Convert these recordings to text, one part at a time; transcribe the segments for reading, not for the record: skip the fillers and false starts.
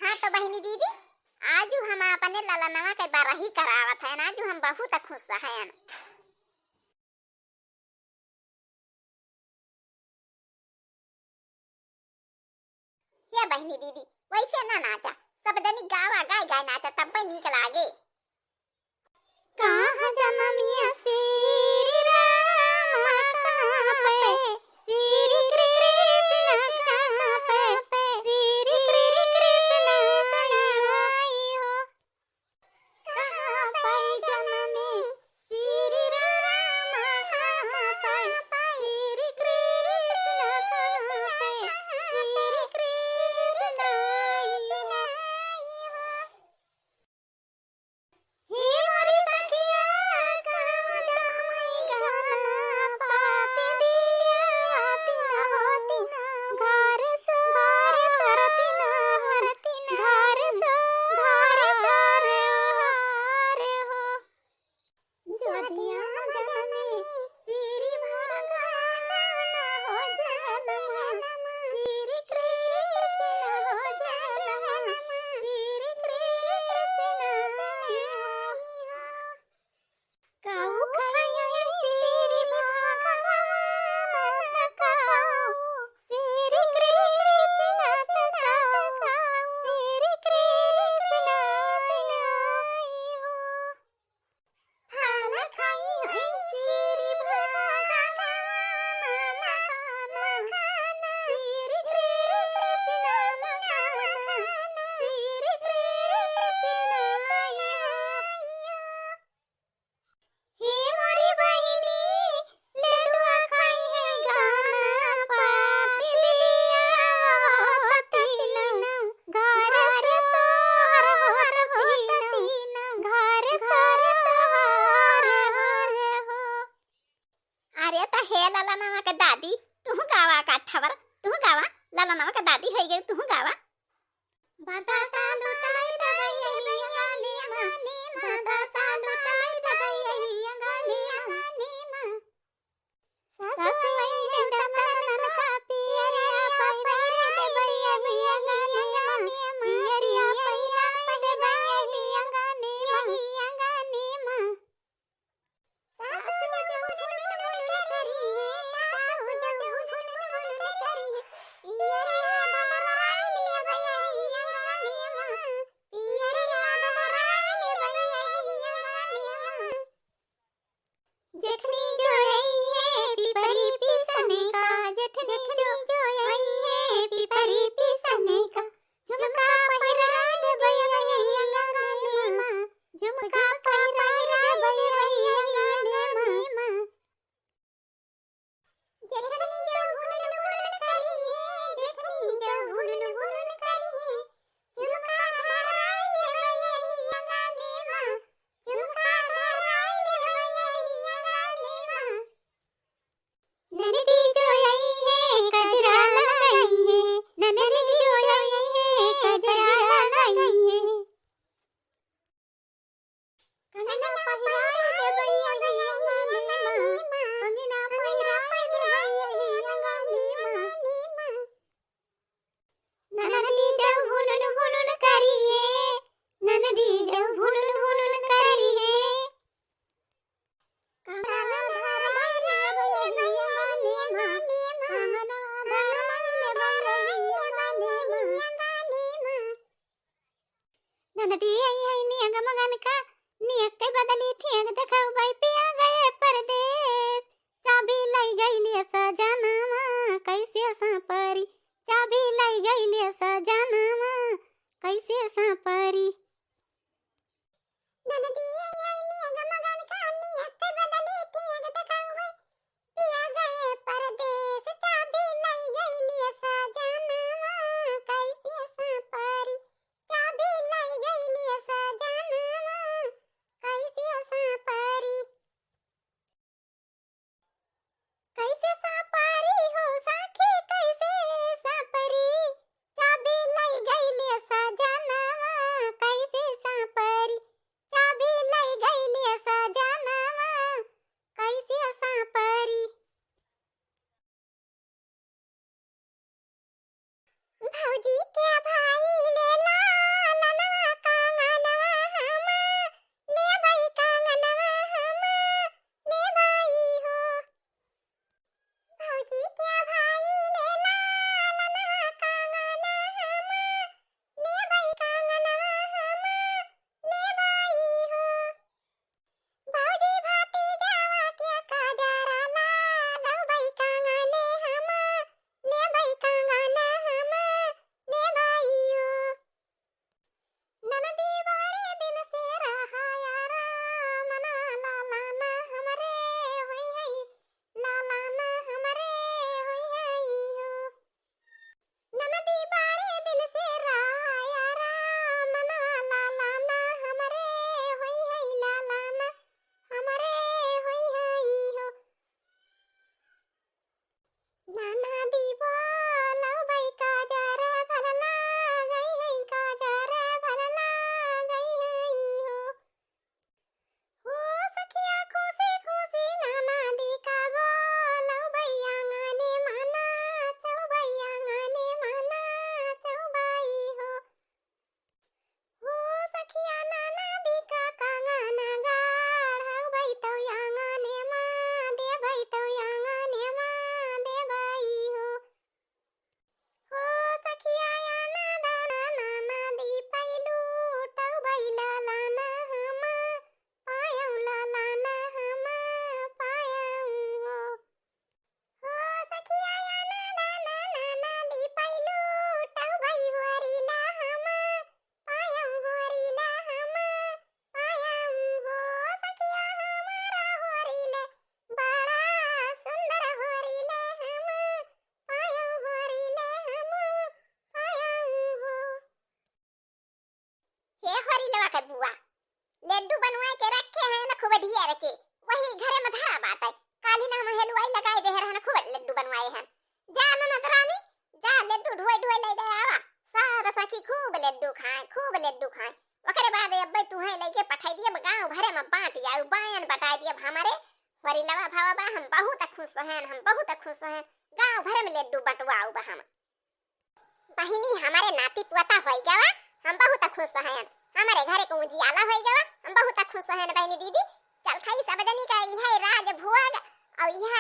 हाँ तो बहनी दीदी, आज हम अपने ललनवा के बारही करावत है ना, आज हम बहुत खुश हैं। ये बहनी दीदी वैसे ना नाचा, सब दनी गावा गाय गाय नाचा तब भी नीक लागे। कहाँ जन्मिया श्री राम कहाँ पे, श्री कृष्ण कहाँ पे, श्री कृष्ण आई हो। कहाँ पे जन्मे श्री राम कहाँ पे, श्री कृष्ण कहाँ पे, श्री कृष्ण आई हो। हे मोरी सखिया कहाँ जन्मई गाना पाती दिया आती न होती न घर सो हरती न हरती न घर सो रे हो। जोधिया जन्मे श्री भगवान हो जन्म, श्री कृष्ण हो जन्म, श्री कृष्ण आई हो। काऊ खाए श्री भगवान तकाऊ, श्री कृष्ण तकाऊ, श्री कृष्ण आई हो। फल खाई श्री भगवान मखाना, श्री कृष्ण मखाना, श्री कृष्ण आई हो। हे मोरी बहिनी लेलुआ खाई है गाना पाती दिया होती न घर सोहर होती न घर सोहर हो। अरे तो हे ललनवा के दादी तू गावा काठवर, तू गावा ललनवा के दादी है गई, तू गावा। बताता लुटाई दबैया नीमा, बताता लुटाई दबैया नीमा। सासु आइले दमन का पियरिया पैरा दबैया नीमा, पियरिया पैरा दबैया नीमा। सासु जहुन करी, सासु जहुन करी, पियरिया दमराई दबैया नीमा, पियरिया दमराई दबैया नीमा। जेठनी जो आई है पिपरी पिसने का, जेठनी जो आई है पिपरी पिसने का, झुमका पहिरा दे भैया नीमा, झुमका पहिरा दे भैया नीमा। जेठनी जो हुन करी है, जेठनी जो हुन करी है, झुमका धराई दे भैया नीमा, झुमका धराई दे भैया नीमा। ननदी जो आई है कजरा लगाई है, ननदी जो आई है कजरा लगाई है। कंगना पहिराई दे भैया नीमा, कंगना पहिराई दे भैया नीमा। ननदी जब हुन करी है, ननदी जब हुन करी है। कंगना धराई दे भैया नीमा, कंगना धराई दे भैया नीमा। ननदी आई है नियंग मगन का, नियक के बदली ठेंग देखाऊ भाई पिया गए परदेस। चाबी लाई गई ले सजनवा कैसे सांपरी, चाबी लाई गई ले सजनवा कैसे सांपरी। ननदी आई नियंग मगन का, नियक के बदली ठेंग देखाऊ भाई पिया गए परदेस। चाबी लाई गई ले सजनवा कैसे सांपरी, चाबी लाई गई ले सजनवा कैसे सांपरी। कैसे सांपरी हो साखी कैसे सांपरी, चाबी लाई गई ले सजनवा कैसे सांपरी, चाबी लाई गई के बुआ लड्डू बनवाए के रखे हैं ना खूब ढेर के वही घरे में धरा बात है काली ना हम हलवाई लगाए दे रहन खूब लड्डू बनवाए हैं जा ननद रानी जा लड्डू ढोई ढोई ले दे आवा सब सखी खूब लड्डू खाए ओकरे बाद अब्बे तू है लेके पठाई दिए गांव भरे में बांट जाऊ बायन बटाई दिए हमारे हरी लवा भावा बा हम बहुत खुश हैं गांव भरे में लड्डू बटवाऊ बा हम बहिनी हमारे नाती पोता होई गवा हम बहुत खुश हैं हमारे घरे को उजियाला होई गवा हम बहुत खुश हैं बहिनी दीदी चल खाई सब जनी का यह राज भोग और यह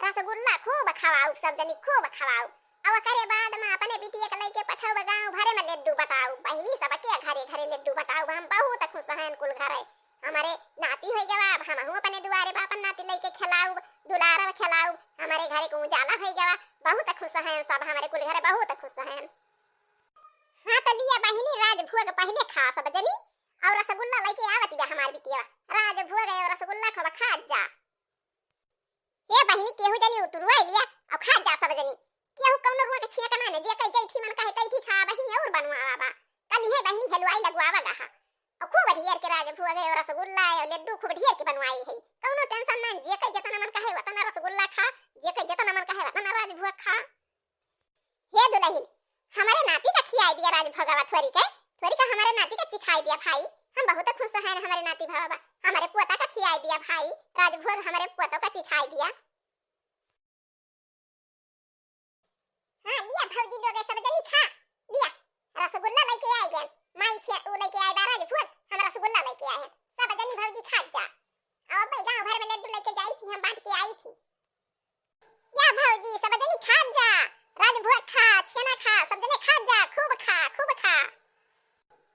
रसगुल्ला खूब खवाऊ सब जनी खूब खवाऊ और करे बाद में अपने बिटिया के लेके पठाऊ गांव भरे में लड्डू बटाऊ बहिनी सब के घरे घरे लड्डू बटाऊ हम बहुत खुश हैं कुल घरे हमारे नाती होई गवा हम अपने दुआरे बापन नाती लेके खिलाऊ दुलारा खिलाऊ हमारे घरे को उजाला होई गवा बहुत खुश हैं सब हमारे कुल घरे बहुत खुश हैं हां तो लिया बहिनी राज भोग पहले खा सब जनी और रसगुल्ला लेके आवत बा हमार बिटिया राज भोग और रसगुल्ला खा खा जा ये बहिनी केहू जनी उतरुआ लिया और खा जा सब जनी केहू कौन रुआ के छिया कना ने जे कई जई थी मन कहे तई थी खा बहिनी और बनवावा बा कल ये बहिनी हलवाई लगवावा गा और खूब ढेर के राज भोग और रसगुल्ला और लड्डू खूब ढेर के बनवाई है कौनो टेंशन नहीं जे कई जतना मन कहे वतना रसगुल्ला खा जे कई जतना मन कहे वतना राज भोग खा हे दुल्हन हमारे नाती का खियाई दिया राज भोगवा थोड़ी का हमारे नाती का सिखाई दिया भाई हम बहुत खुश हैं हमारे नाती भगवा हमारे पोता का खियाई दिया भाई राज भोग हमारे पोतों का सिखाई दिया हां लिया भौजी लोग सब जनी खा लिया रसगुल्ला लेके आए गए माई से वो लेके आए राज भोग हम रसगुल्ला लेके आए हैं सब जनी भौजी खा जा और भाई गांव भर में लड्डू लेके जाई थी हम बांट के आई थी या भौजी सब जनी खा जा राज भोग खा छेना खा सब जने खा जा खूब खा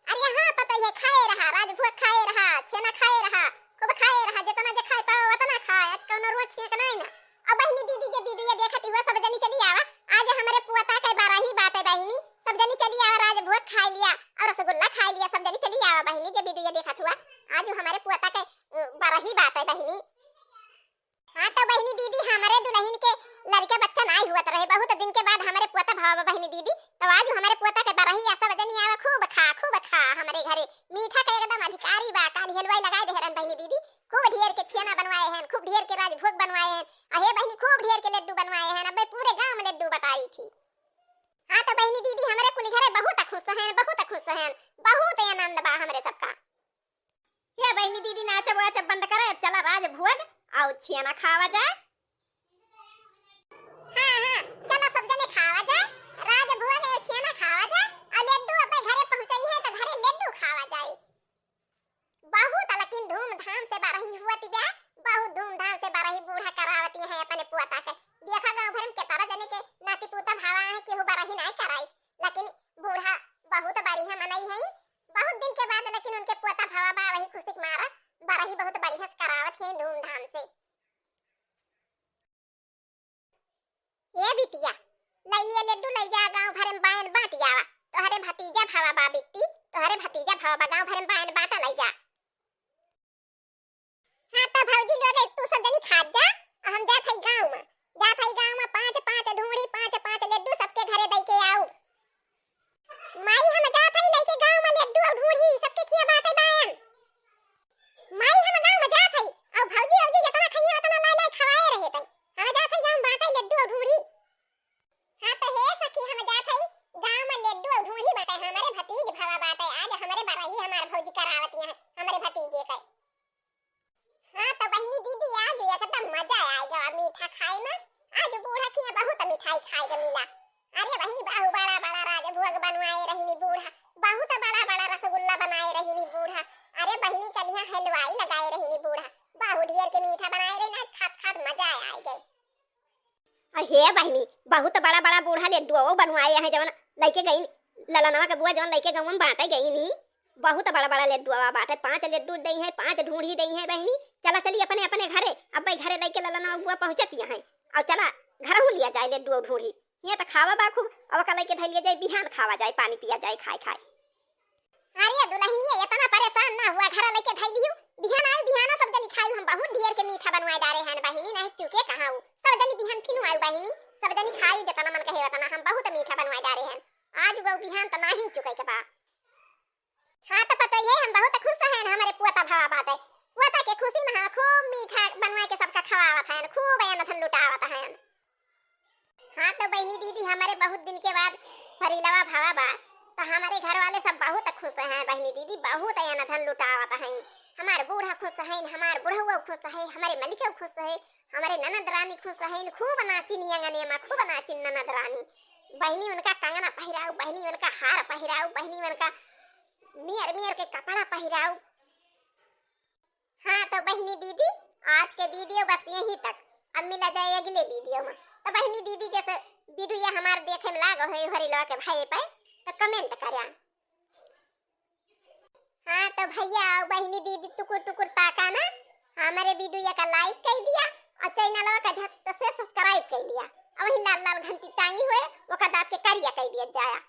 अरे हां पता है खाए रहा राज भोग खाए रहा छेना खाए रहा खूब खाए रहा जितना जे खाए पाओ उतना खा आज कौन रोज छे नहीं ना अब बहिनी दीदी जे वीडियो देखती हुआ सब जनी चली आवा आज हमारे पोता के 12 ही बात है बहिनी सब जनी चली आवा राज भोग खा लिया और रसगुल्ला खा लिया सब जनी चली आवा बहिनी जे वीडियो देखत हुआ आज हमारे पोता के 12 ही बात है बहिनी हां तो बहिनी दीदी हमारे दुल्हन के लड़का बच्चा नहीं हुआ रहे बहुत दिन के बाद हमारे पोता भावा बहिनी दीदी तो आज हमारे पोता के 12 ही सब जनी आवा खूब खा हमारे घरे मीठा का एकदम अधिकारी बा काली हलवाई लगाए दे हरन बहिनी दीदी खूब ढेर के छेना बनवाए हैं खूब ढेर के राज भोग बनवाए हैं अहे बहिनी खूब ढेर के लड्डू बनवाए हैं अब पूरे गांव में लड्डू बटाई थी हां तो बहिनी दीदी हमारे कुल घरे बहुत खुश हैं बहुत आनंद बा हमारे सबका ये बहिनी दीदी नाच वाच बंद करे चला राज भोग और छेना खावा जाए हां चलो सब जने खावा जाए राज भोग और छेना खावा जाए और लड्डू अपने घरे पहुंचाई है तो घरे लड्डू खावा जाए बहुत लेकिन धूमधाम से बारही हुआ थी बे बहुत धूमधाम से बारही बूढ़ा करावती है अपने पोता के देखा गांव भर में केतारा जने के नाती पोता भावा है कि वो बारही नहीं कराई लेकिन बूढ़ा बहुत बढ़िया मनाई है बहुत दिन के बाद लेकिन उनके पोता भावा बा वही खुशी मारा बारही बहुत बढ़िया करावत है धूमधाम से ये बिटिया ले लिया लड्डू ले जा गांव भर में बायन बांट जावा तोहरे भतीजा भावा बा बिट्टी तोहरे भतीजा भावा बा गांव भर में बायन बांटा ले जा हां तो भौजी लोग तू सब जनी खा जा हम जात हई गांव में पांच ढूंढी पांच लड्डू सबके घरे दई के आऊ माई हम जात हई लेके गांव में लड्डू और ढूंढी सबके खिया बाटे बायन माई हम गांव में जात हई और भौजी जितना खइया उतना लाई खवाए रहे तई हम जात हई गांव बाटे लड्डू और ढूंढी हां तो हे सखी हम जात हई गांव में लड्डू और ढूंढी बाटे हमारे भतीज भावा बाटे आज हमारे बराही हमारे भौजी करावत है हमारे भतीजे के हां तो बहिनी दीदी आज एकदम मजा आएगा मीठा खाए में आज बूढ़ा की बहुत मिठाई खाए के मिला अरे बहिनी बाहु बड़ा राज भोग बनवाए रहीनी बूढ़ा बहुत बड़ा रसगुल्ला बनाए रहीनी बूढ़ा अरे बहिनी कलिया हलवाई लगाए रहीनी बूढ़ा बाहु ढेर के मीठा बनाए रही ना खात मजा आए गए हे बहिनी बहुत बड़ा बूढ़ा लड्डू बनवाए हैं जवन लेके गई ललनवा के बुआ जवन लेके गांव में बांटे गई नी बहुत बड़ा लड्डू बाटे 5 लड्डू दई है 5 ढूंढी दई है बहिनी चला चली अपने घरे अब भाई घरे लेके ललनवा बुआ पहुंचती है और चला घर हो लिया जाए लड्डू और ढूंढी ये तो खावा बा खूब अब का लेके धइलिया जाए बिहान खावा जाए पानी पिया जाए खाए अरे दुल्हनिया इतना परेशान ना हुआ घर लेके धइलियो बिहान सब जनी खाई हम बहुत ढेर के मीठा बनवाए डारे हैं बहिनी नहीं चुके कहां सब जनी बिहान फिनु आऊ बहिनी सब जनी खाई जितना मन कहे उतना हम बहुत मीठा बनवाए डारे हैं आज वो बिहान तो नहीं चुके के बा हाँ तो पता ही है, हम बहुत खुश हैं, हमारे पोता भावा बात है। पोता के खुशी में हम खूब मीठा बनवा के सबका खवावत हैं, खूब अनथन लुटावत हैं। हाँ तो बहनी दीदी हमारे बहुत दिन के बाद फरीलवा भावा बा, तो हमारे घर वाले सब बहुत खुश हैं बहनी दीदी, बहुत अनथन लुटावत हैं। हमारे बूढ़ा खुश है, हमारे बुढ़वा खुश है, हमारे मलिका खुश है, हमारे ननद रानी खुश है, खूब नाचिन यंगने में, खूब नाचिन ननद रानी। बहनी उनका कंगना पहिराऊ, बहनी उनका हार पहिराऊ, बहनी उनका मियर मियर के कपड़ा पहिराऊ। हाँ तो बहनी दीदी आज के वीडियो बस यहीं तक, अब मिला जाए अगले वीडियो में। तो बहनी दीदी जैसे वीडियो हमारे देखे में लागो है हरिलवा के भाई पे तो कमेंट करा। हाँ तो भैया और बहनी दीदी टुकुर टुकुर ताका ना, हमारे वीडियो का लाइक कर दिया और चैनल का झट से सब्सक्राइब कर दिया और वही लाल लाल घंटी टांगी हुए वो का दाब के करिया कर दिया जाया।